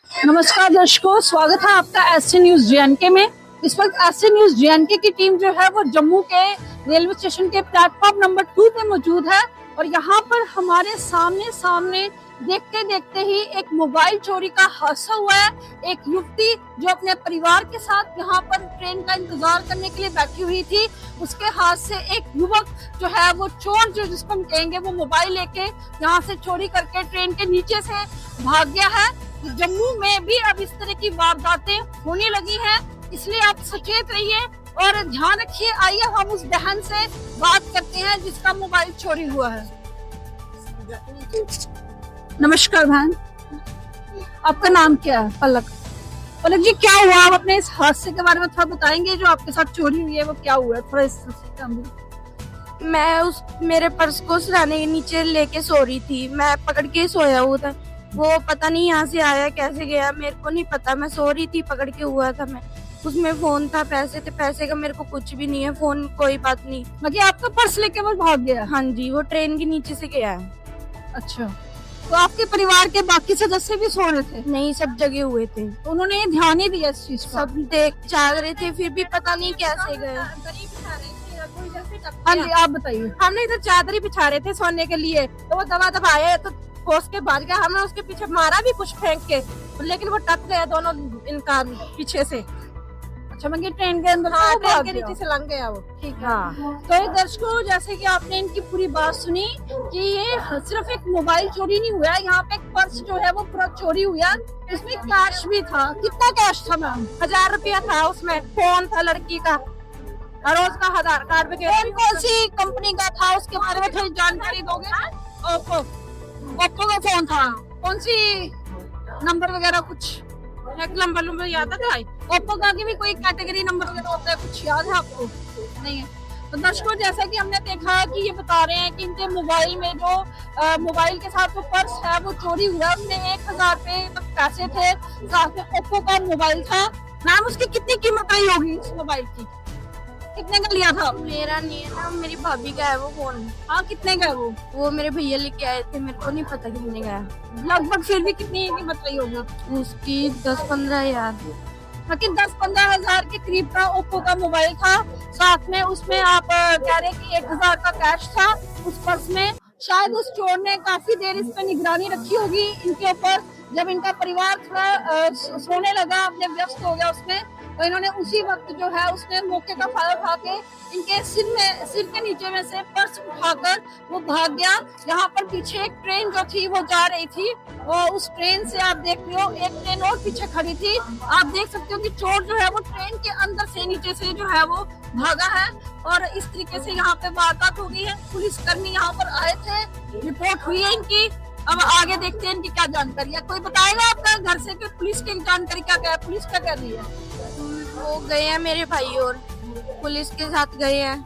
नमस्कार दर्शकों, स्वागत है आपका एससी न्यूज जेएनके में। इस वक्त एससी न्यूज जेएनके की टीम जो है वो जम्मू के रेलवे स्टेशन के प्लेटफॉर्म नंबर 2 पे मौजूद है और यहाँ पर हमारे सामने देखते देखते ही एक मोबाइल चोरी का हादसा हुआ है। एक युवती जो अपने परिवार के साथ यहाँ पर ट्रेन का इंतजार करने के लिए बैठी हुई थी, उसके हाथ से एक युवक जो है वो चोर जो जिसको हम कहेंगे वो मोबाइल लेके यहाँ से चोरी करके ट्रेन के नीचे से भाग गया है। जम्मू में भी अब इस तरह की वारदातें होने लगी हैं, इसलिए आप सचेत रहिए और ध्यान रखिए। आइए हम उस बहन से बात करते हैं जिसका मोबाइल चोरी हुआ है। नमस्कार बहन, आपका नाम क्या है? पलक। पलक जी, क्या हुआ? आप अपने इस हादसे के बारे में थोड़ा बताएंगे? जो आपके साथ चोरी हुई है वो क्या हुआ है? थोड़ा इस मैं मेरे पर्स को सराहने के नीचे लेके सो रही थी। मैं पकड़ के सोया हुआ था, वो पता नहीं यहाँ से आया कैसे गया मेरे को नहीं पता। मैं सो रही थी, पकड़ के हुआ था मैं। उसमें फोन था, पैसे थे, पैसे का मेरे को कुछ भी नहीं है। फोन कोई बात नहीं, मतलब आपका पर्स लेके वो भाग गया? हाँ जी, वो ट्रेन के नीचे से गया है। अच्छा, तो आपके परिवार के बाकी सदस्य भी सो रहे थे? नहीं, सब जगे हुए थे, तो उन्होंने ये ध्यान ही दिया इस चीज का? सब देख जाग रहे थे, फिर भी पता नहीं कैसे गए। हाँ जी, आप बताइए। हमने इधर चादर ही बिछा रहे थे सोने के लिए, तो वो दबा दबाए तो कोस के भाग गया। हमने उसके पीछे मारा भी कुछ फेंक के, लेकिन वो टक गया दोनों इनका पीछे से। अच्छा, मैं ट्रेन के अंदर? हाँ, ट्रेन के नीचे से लंघ गया वो। ठीक है। तो दर्शकों, जैसे कि आपने इनकी पूरी बात सुनी कि ये सिर्फ एक मोबाइल चोरी नहीं हुआ, यहाँ पे एक पर्स जो है वो पूरा चोरी हुआ। इसमें कैश भी था। कितना कैश था मैम? 1000 रुपया था उसमें। फोन था लड़की का और उसका आधार कार्ड वगैरह। कौन सी कंपनी का था उसके बारे में थोड़ी जानकारी दोगे? ओप्पो का फोन था। कौन सी नंबर वगैरह कुछ? एक नंबर याद है? ओप्पो का भी कोई कैटेगरी नंबर वगैरह होता है, कुछ याद है आपको? नहीं है। तो दर्शकों, जैसा कि हमने देखा कि ये बता रहे हैं कि इनके मोबाइल में जो मोबाइल के साथ जो पर्स है वो चोरी हुआ। उसमें 1000 रुपए पैसे थे, साथ में ओप्पो का मोबाइल था। मैम, उसकी कितनी कीमत आई होगी इस मोबाइल की? कितने का लिया था? मेरा नहीं है ना, मेरी भाभी का है वो फोन। हाँ, कितने का? वो मेरे भैया लेके आए थे, मेरे को नहीं पता कितने का है। लगभग फिर भी कितनी कीमत रही होगी उसकी? 10-15 हजार। बाकी 10-15 हजार के करीब का ओप्पो का मोबाइल था। साथ में उसमें आप कह रहे कि 1000 का कैश था उस पर्स में। शायद उस चोर ने काफी देर इस पे निगरानी रखी होगी इनके ऊपर। जब इनका परिवार थोड़ा सोने लगा, अपने व्यस्त हो गया उसमें, तो इन्होंने उसी वक्त जो है उसने मौके का फायदा उठा के इनके सिर के नीचे में से पर्स उठाकर वो भाग गया। यहाँ पर पीछे एक ट्रेन जो थी वो जा रही थी, और उस ट्रेन से आप देख रहे हो एक ट्रेन और पीछे खड़ी थी। आप देख सकते हो कि चोर जो है वो ट्रेन के अंदर से नीचे से जो है वो भागा है और इस तरीके से यहाँ पे वारदात हो गई है। पुलिस कर्मी यहाँ पर आए थे, रिपोर्ट हुई है इनकी। अब आगे देखते हैं इनकी क्या जानकारी है। कोई बताएगा आपका घर से कि पुलिस की जानकारी क्या है? पुलिस क्या कर रही है? वो गए हैं मेरे भाई और पुलिस के साथ गए हैं,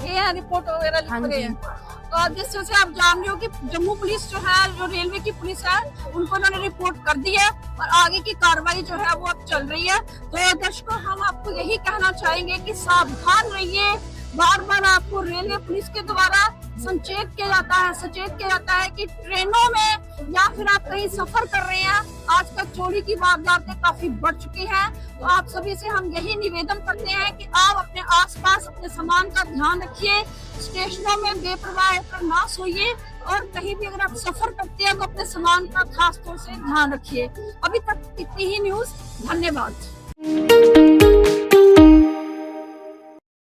ये है रिपोर्ट वगैरह लिख गए हैं। तो अब जिस तरह से आप जान रहे हो कि जम्मू पुलिस जो है, जो रेलवे की पुलिस है, उनको उन्होंने रिपोर्ट कर दी है और आगे की कार्रवाई जो है वो अब चल रही है। तो दर्शकों, हम आपको यही कहना चाहेंगे कि सावधान रहिए। बार बार आपको रेलवे पुलिस के द्वारा सचेत किया जाता है कि ट्रेनों में या फिर आप कहीं सफर कर रहे हैं, आजकल चोरी की वारदातें काफी बढ़ चुकी हैं। तो आप सभी से हम यही निवेदन करते हैं कि आप अपने आसपास अपने सामान का ध्यान रखिए। स्टेशनों में बेपरवाह होकर ना सोइए और कहीं भी अगर आप सफर करते हैं तो अपने सामान का खास तौर से ध्यान रखिए। अभी तक इतनी ही न्यूज। धन्यवाद।